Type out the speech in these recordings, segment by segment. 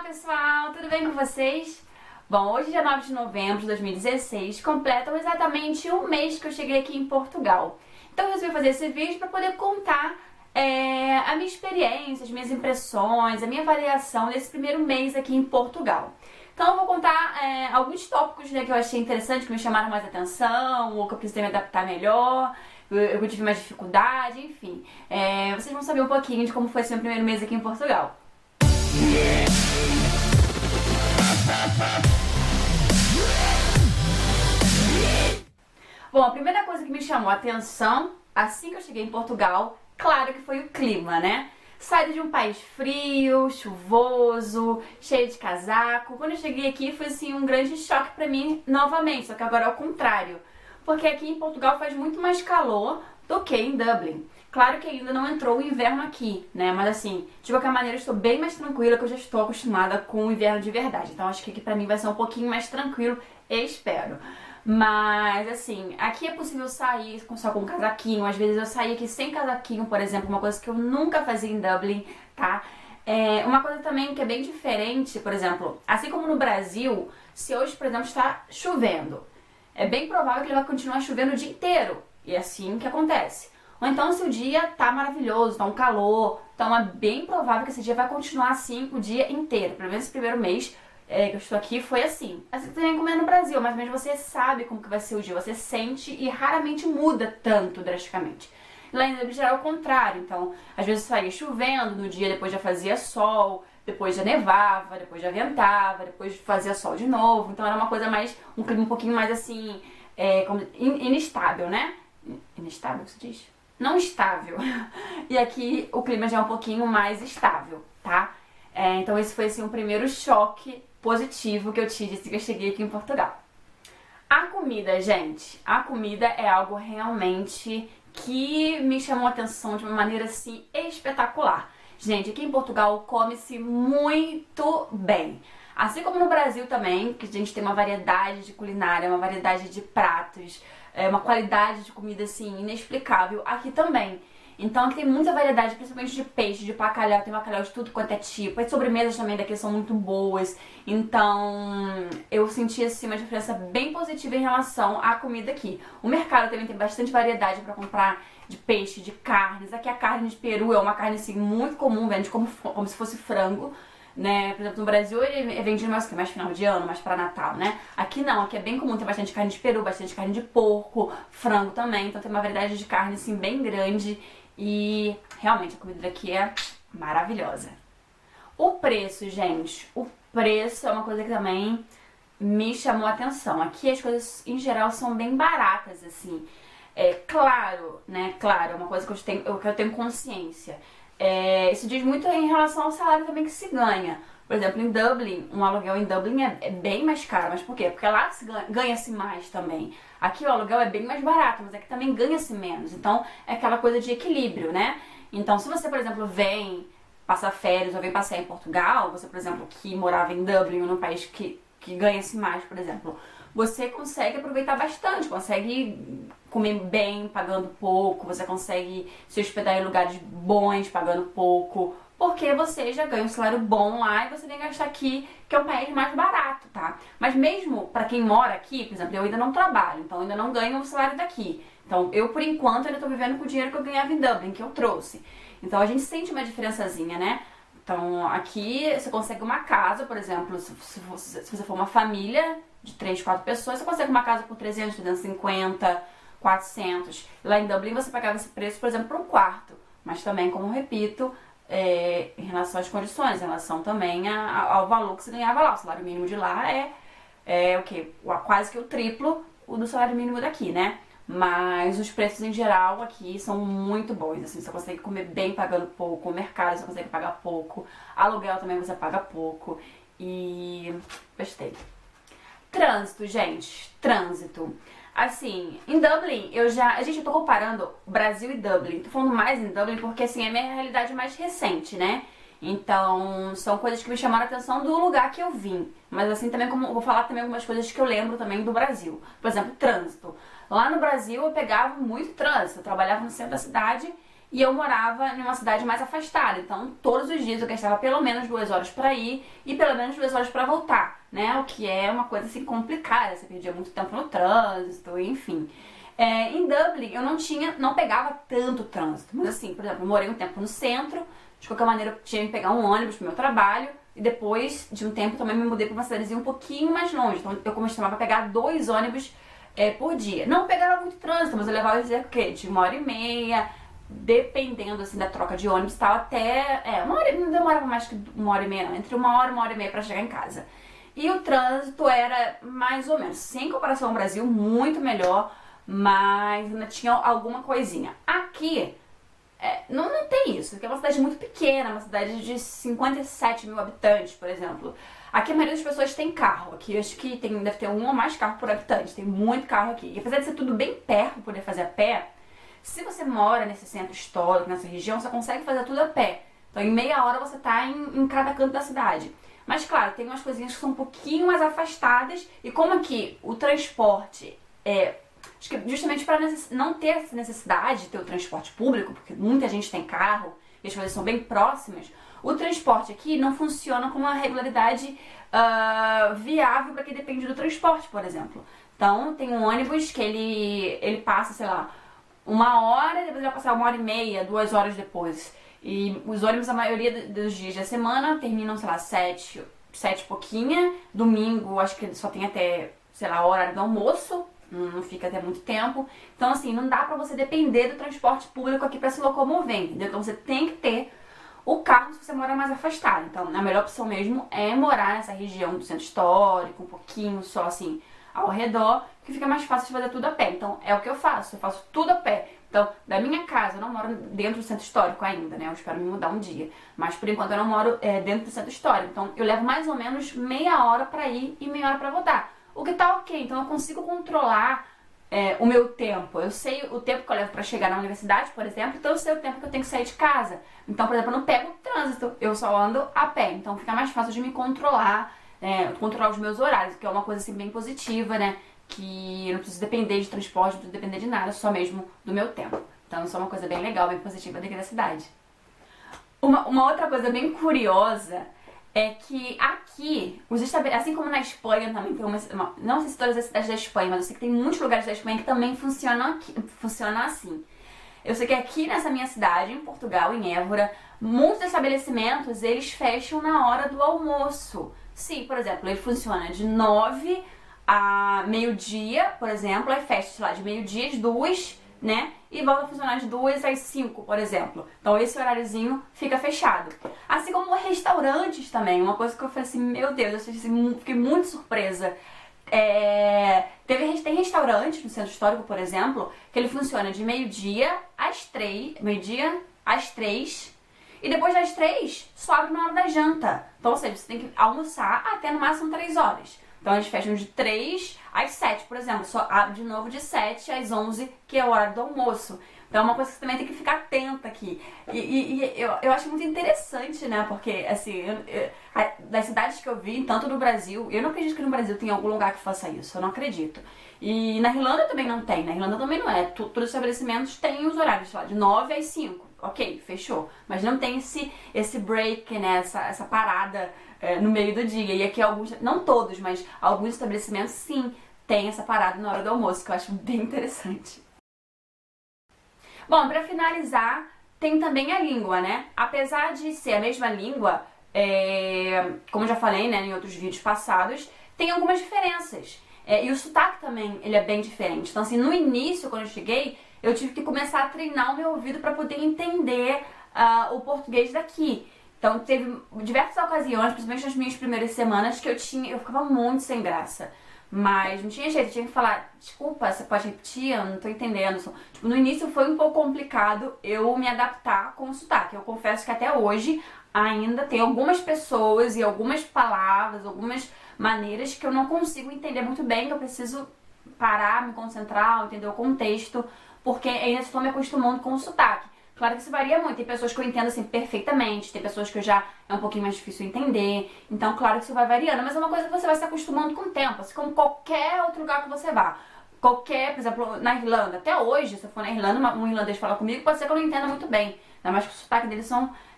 pessoal, tudo bem com vocês? Bom, hoje, dia 9 de novembro de 2016, completam exatamente um mês que eu cheguei aqui em Portugal. Então eu resolvi fazer esse vídeo para poder contar a minha experiência, as minhas impressões, a minha avaliação desse primeiro mês aqui em Portugal. Então eu vou contar alguns tópicos, né, que eu achei interessante, que me chamaram mais atenção, ou que eu precisei me adaptar melhor, eu tive mais dificuldade, enfim. Vocês vão saber um pouquinho de como foi esse meu primeiro mês aqui em Portugal. Bom, a primeira coisa que me chamou a atenção assim que eu cheguei em Portugal, claro que foi o clima, né? Saí de um país frio, chuvoso, cheio de casaco. Quando eu cheguei aqui foi assim um grande choque pra mim novamente, só que agora é ao contrário. Porque aqui em Portugal faz muito mais calor do que em Dublin. Claro que ainda não entrou o inverno aqui, né? Mas assim, de qualquer maneira eu estou bem mais tranquila, que eu já estou acostumada com o inverno de verdade. Então acho que aqui pra mim vai ser um pouquinho mais tranquilo, espero. Mas assim, aqui é possível sair só com um casaquinho. Às vezes eu saí aqui sem casaquinho, por exemplo, uma coisa que eu nunca fazia em Dublin, tá? Uma coisa também que é bem diferente, por exemplo, assim como no Brasil, se hoje, por exemplo, está chovendo, é bem provável que ele vai continuar chovendo o dia inteiro. E é assim que acontece. Ou então se o dia tá maravilhoso, tá um calor, então é bem provável que esse dia vai continuar assim o dia inteiro. Pelo menos esse primeiro mês que eu estou aqui foi assim. Assim também como é no Brasil, mas mesmo você sabe como que vai ser o dia, você sente e raramente muda tanto drasticamente. Lá em Dublin era o contrário, então às vezes saía chovendo, no dia depois já fazia sol, depois já nevava, depois já ventava, depois fazia sol de novo, então era uma coisa mais, um clima um pouquinho mais assim, inestável, né? Inestável que se diz? Não estável. E aqui o clima já é um pouquinho mais estável, tá? Então esse foi assim um primeiro choque positivo que eu tive assim que eu cheguei aqui em Portugal. A comida, gente, a comida é algo realmente que me chamou a atenção de uma maneira assim espetacular. Gente, aqui em Portugal come-se muito bem. Assim como no Brasil também, que a gente tem uma variedade de culinária, uma variedade de pratos, uma qualidade de comida assim inexplicável, aqui também. Então aqui tem muita variedade, principalmente de peixe, de bacalhau, tem bacalhau de tudo quanto é tipo. As sobremesas também daqui são muito boas. Então eu senti assim uma diferença bem positiva em relação à comida aqui. O mercado também tem bastante variedade para comprar de peixe, de carnes. Aqui a carne de peru é uma carne assim muito comum, vende como se fosse frango, né? Por exemplo, no Brasil ele é vendido mais final de ano, mais pra Natal, né? Aqui não, aqui é bem comum, tem bastante carne de peru, bastante carne de porco, frango também, então tem uma variedade de carne assim bem grande e realmente a comida daqui é maravilhosa. O preço, gente, o preço é uma coisa que também me chamou a atenção. Aqui as coisas em geral são bem baratas, assim. Claro, né? Claro, é uma coisa que eu tenho consciência. Isso diz muito em relação ao salário também que se ganha. Por exemplo, em Dublin, um aluguel em Dublin é bem mais caro. Mas por quê? Porque lá ganha-se mais também. Aqui o aluguel é bem mais barato, mas aqui também ganha-se menos. Então é aquela coisa de equilíbrio, né? Então se você, por exemplo, vem passar férias ou vem passear em Portugal, você, por exemplo, que morava em Dublin ou num país que ganha-se mais, por exemplo, você consegue aproveitar bastante, consegue comer bem pagando pouco, você consegue se hospedar em lugares bons pagando pouco, porque você já ganha um salário bom lá e você vem gastar aqui, que é um país mais barato, tá? Mas mesmo pra quem mora aqui, por exemplo, eu ainda não trabalho, então eu ainda não ganho o salário daqui. Então eu, por enquanto, ainda tô vivendo com o dinheiro que eu ganhava em Dublin, que eu trouxe. Então a gente sente uma diferençazinha, né? Então aqui você consegue uma casa, por exemplo, se você for uma família de 3, 4 pessoas, você consegue uma casa por 300, 350, 400. Lá em Dublin você pagava esse preço, por exemplo, para um quarto. Mas também, como eu repito, em relação às condições, em relação também ao valor que você ganhava lá. O salário mínimo de lá é o quê? Quase que o triplo do salário mínimo daqui, né? Mas os preços em geral aqui são muito bons, assim, você consegue comer bem pagando pouco, o mercado você consegue pagar pouco, aluguel também você paga pouco e gostei. Trânsito, gente, trânsito. Assim, em Dublin, eu tô comparando Brasil e Dublin, tô falando mais em Dublin porque assim, é a minha realidade mais recente, né? Então, são coisas que me chamaram a atenção do lugar que eu vim. Mas assim, também como vou falar também algumas coisas que eu lembro também do Brasil. Por exemplo, trânsito. Lá no Brasil eu pegava muito trânsito, eu trabalhava no centro da cidade e eu morava em uma cidade mais afastada. Então, todos os dias eu gastava pelo menos 2 horas para ir e pelo menos 2 horas para voltar, né? O que é uma coisa assim complicada, você perdia muito tempo no trânsito, enfim. Em Dublin eu não pegava tanto trânsito, mas assim, por exemplo, eu morei um tempo no centro, de qualquer maneira eu tinha que pegar um ônibus pro meu trabalho, e depois de um tempo também me mudei para uma cidadezinha um pouquinho mais longe, então eu costumava pegar 2 ônibus por dia. Não pegava muito trânsito, mas eu levava o quê? De 1h30, dependendo assim da troca de ônibus, tal, até 1h, não demorava mais que 1h30 não, entre 1 hora e 1h30 para chegar em casa. E o trânsito era mais ou menos, sem comparação ao Brasil, muito melhor, mas ainda tinha alguma coisinha. Aqui não tem isso, porque é uma cidade muito pequena, uma cidade de 57 mil habitantes, por exemplo. Aqui a maioria das pessoas tem carro, aqui eu acho que deve ter 1 ou mais carro por habitante, tem muito carro aqui. E apesar de ser tudo bem perto, poder fazer a pé, se você mora nesse centro histórico, nessa região, você consegue fazer tudo a pé. Então em meia hora você tá em cada canto da cidade. Mas claro, tem umas coisinhas que são um pouquinho mais afastadas, e como aqui o transporte acho que justamente para não ter essa necessidade de ter o transporte público, porque muita gente tem carro e as coisas são bem próximas, o transporte aqui não funciona com uma regularidade viável para quem depende do transporte, por exemplo. Então tem um ônibus que ele passa, sei lá, 1 hora, depois ele vai passar 1h30, 2 horas depois. E os ônibus, a maioria dos dias da semana, terminam, sei lá, 7 e pouquinha. Domingo, acho que só tem até, sei lá, o horário do almoço. Não fica até muito tempo. Então, assim, não dá pra você depender do transporte público aqui pra se locomover, entendeu? Então, você tem que ter o carro se você mora mais afastado. Então, a melhor opção mesmo é morar nessa região do centro histórico, um pouquinho só, assim, ao redor, que fica mais fácil de fazer tudo a pé. Então, é o que eu faço tudo a pé. Então, da minha casa, eu não moro dentro do centro histórico ainda, né? Eu espero me mudar um dia. Mas, por enquanto, eu não moro dentro do centro histórico. Então, eu levo mais ou menos meia hora pra ir e meia hora pra voltar. O que tá ok, então eu consigo controlar o meu tempo. Eu sei o tempo que eu levo pra chegar na universidade, por exemplo, então eu sei o tempo que eu tenho que sair de casa. Então, por exemplo, eu não pego o trânsito, eu só ando a pé. Então fica mais fácil de me controlar, controlar os meus horários, que é uma coisa assim bem positiva, né? Que eu não preciso depender de transporte, não preciso depender de nada, só mesmo do meu tempo. Então isso é uma coisa bem legal, bem positiva daqui da cidade. Uma outra coisa bem curiosa é que aqui, assim como na Espanha também tem não sei se todas as cidades da Espanha, mas eu sei que tem muitos lugares da Espanha que também funcionam assim. Eu sei que aqui nessa minha cidade, em Portugal, em Évora, muitos estabelecimentos, eles fecham na hora do almoço. Sim, por exemplo, ele funciona de 9 a meio-dia, por exemplo, aí fecha, sei lá, de meio-dia às 2, né? E volta a funcionar de 2 às 5, por exemplo. Então esse horáriozinho fica fechado. Assim como restaurantes também, uma coisa que eu falei assim, meu Deus, eu fiquei muito surpresa. Tem restaurantes no centro histórico, por exemplo, que ele funciona de meio-dia às 3, e depois das 3 só abre na hora da janta. Então, ou seja, você tem que almoçar até no máximo 3 horas. Então eles fecham de 3 às 7, por exemplo. Só abre de novo de 7 às 11, que é o horário do almoço. Então é uma coisa que você também tem que ficar atenta aqui. E eu acho muito interessante, né? Porque, assim, das cidades que eu vi, tanto no Brasil, eu não acredito que no Brasil tenha algum lugar que faça isso. Eu não acredito. E na Irlanda também não tem. Na Irlanda também não é. Todos os estabelecimentos têm os horários, sei lá, de 9 às 5. Ok, fechou. Mas não tem esse break, né? Essa parada no meio do dia. E aqui alguns, não todos, mas alguns estabelecimentos sim tem essa parada na hora do almoço, que eu acho bem interessante. Bom, pra finalizar, tem também a língua, né? Apesar de ser a mesma língua, como eu já falei, né, em outros vídeos passados, tem algumas diferenças. E o sotaque também, ele é bem diferente. Então, assim, no início, quando eu cheguei, eu tive que começar a treinar o meu ouvido para poder entender o português daqui. Então, teve diversas ocasiões, principalmente nas minhas primeiras semanas, que eu ficava muito sem graça. Mas não tinha jeito, eu tinha que falar, desculpa, você pode repetir? Eu não tô entendendo. Tipo, no início foi um pouco complicado eu me adaptar com o sotaque. Eu confesso que até hoje ainda tem algumas pessoas e algumas palavras, algumas maneiras que eu não consigo entender muito bem, que eu preciso parar, me concentrar, entender o contexto, porque ainda estou me acostumando com o sotaque. Claro que isso varia muito, tem pessoas que eu entendo assim perfeitamente, tem pessoas que é um pouquinho mais difícil entender, então claro que isso vai variando, mas é uma coisa que você vai se acostumando com o tempo, assim como qualquer outro lugar que você vá. Qualquer, por exemplo, na Irlanda, até hoje, se eu for na Irlanda, um irlandês falar comigo, pode ser que eu não entenda muito bem. Ainda mais que o sotaque deles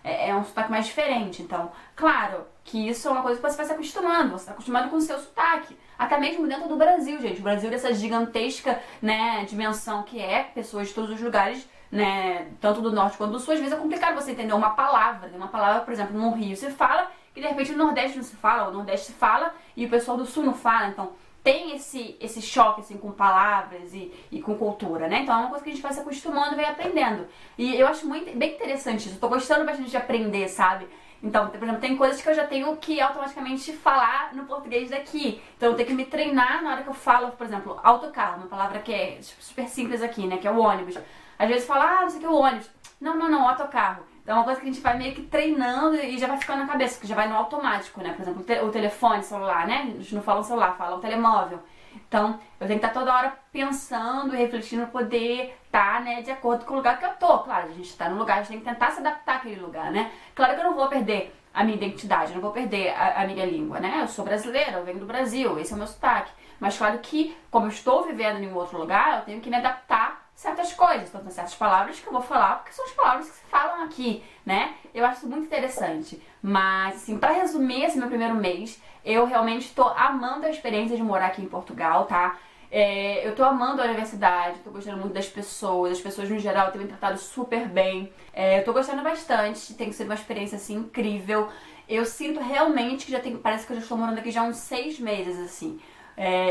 é um sotaque mais diferente. Então, claro que isso é uma coisa que você vai se acostumando. Você está acostumado com o seu sotaque. Até mesmo dentro do Brasil, gente. O Brasil, dessa gigantesca, né, dimensão que é, pessoas de todos os lugares, né, tanto do norte quanto do sul, às vezes é complicado você entender uma palavra. Uma palavra, por exemplo, no Rio se fala, que de repente no Nordeste não se fala, o Nordeste se fala e o pessoal do sul não fala. Então, tem esse choque, assim, com palavras e com cultura, né? Então é uma coisa que a gente vai se acostumando e vai aprendendo. E eu acho bem interessante isso. Eu tô gostando bastante de aprender, sabe? Então, por exemplo, tem coisas que eu já tenho que automaticamente falar no português daqui. Então eu tenho que me treinar na hora que eu falo, por exemplo, autocarro, uma palavra que é super simples aqui, né? Que é o ônibus. Às vezes fala, não sei o que é o ônibus. Não, autocarro. Então é uma coisa que a gente vai meio que treinando e já vai ficando na cabeça, porque já vai no automático, né? Por exemplo, o telefone, celular, né? A gente não fala celular, fala o telemóvel. Então, eu tenho que estar toda hora pensando e refletindo para poder estar, né, de acordo com o lugar que eu tô. Claro, a gente está no lugar, a gente tem que tentar se adaptar àquele lugar, né? Claro que eu não vou perder a minha identidade, eu não vou perder a minha língua, né? Eu sou brasileira, eu venho do Brasil, esse é o meu sotaque. Mas claro que, como eu estou vivendo em um outro lugar, eu tenho que me adaptar a certas coisas. Então, tem certas palavras que eu vou falar, porque são as palavras que se falam aqui, né? Eu acho isso muito interessante. Mas, assim, pra resumir esse meu primeiro mês, eu realmente tô amando a experiência de morar aqui em Portugal, tá? Eu tô amando a universidade, tô gostando muito das pessoas, as pessoas no geral têm me tratado super bem. Eu tô gostando bastante, tem sido uma experiência, assim, incrível. Eu sinto realmente que parece que eu já estou morando aqui já há uns 6 meses, assim.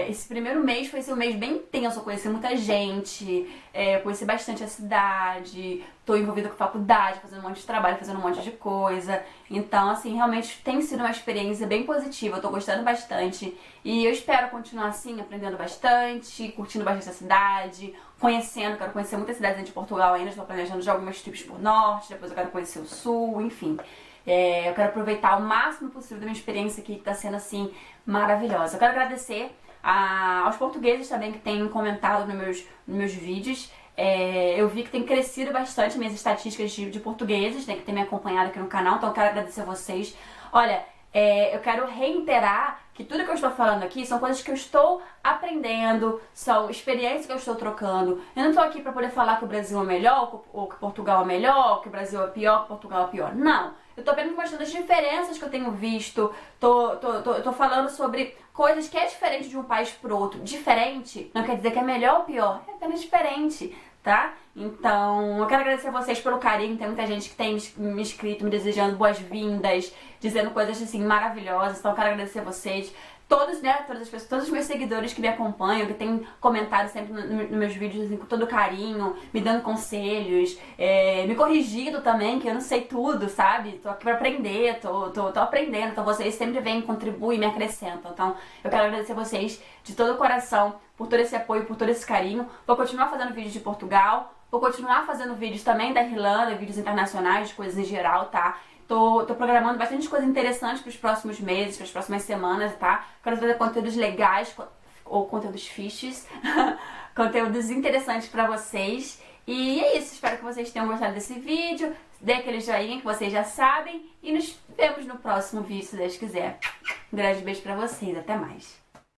Esse primeiro mês foi um mês bem intenso, eu conheci muita gente, conheci bastante a cidade, tô envolvida com faculdade, fazendo um monte de trabalho, fazendo um monte de coisa. Então, assim, realmente tem sido uma experiência bem positiva, eu tô gostando bastante. E eu espero continuar assim, aprendendo bastante, curtindo bastante a cidade, quero conhecer muitas cidades de Portugal ainda, estou planejando já algumas trips por norte, depois eu quero conhecer o sul, enfim. Eu quero aproveitar o máximo possível da minha experiência aqui, que está sendo, assim, maravilhosa. Eu quero agradecer aos portugueses também que têm comentado nos meus vídeos. Eu vi que tem crescido bastante minhas estatísticas de portugueses, né, que tem me acompanhado aqui no canal, então eu quero agradecer a vocês. Olha, eu quero reiterar que tudo que eu estou falando aqui são coisas que eu estou aprendendo, são experiências que eu estou trocando. Eu não estou aqui para poder falar que o Brasil é melhor, ou que Portugal é melhor, que o Brasil é pior, que Portugal é pior. Não. Eu tô apenas mostrando as diferenças que eu tenho visto, tô falando sobre coisas que é diferente de um país pro outro. Diferente não quer dizer que é melhor ou pior, é apenas diferente, tá? Então, eu quero agradecer a vocês pelo carinho, tem muita gente que tem me escrito, me desejando boas-vindas, dizendo coisas assim maravilhosas, então eu quero agradecer a vocês. Todas as pessoas, todos os meus seguidores que me acompanham, que têm comentado sempre nos meus vídeos assim, com todo carinho, me dando conselhos, me corrigindo também, que eu não sei tudo, sabe? Tô aqui pra aprender, tô aprendendo, então vocês sempre vêm, contribuem, me acrescentam. Então eu quero agradecer vocês de todo o coração por todo esse apoio, por todo esse carinho. Vou continuar fazendo vídeos de Portugal, vou continuar fazendo vídeos também da Irlanda, vídeos internacionais, de coisas em geral, tá? Tô programando bastante coisa interessante para os próximos meses, para as próximas semanas, tá? Quero fazer conteúdos legais, ou conteúdos fixes, conteúdos interessantes para vocês. E é isso, espero que vocês tenham gostado desse vídeo. Dê aquele joinha que vocês já sabem. E nos vemos no próximo vídeo, se Deus quiser. Um grande beijo para vocês, até mais.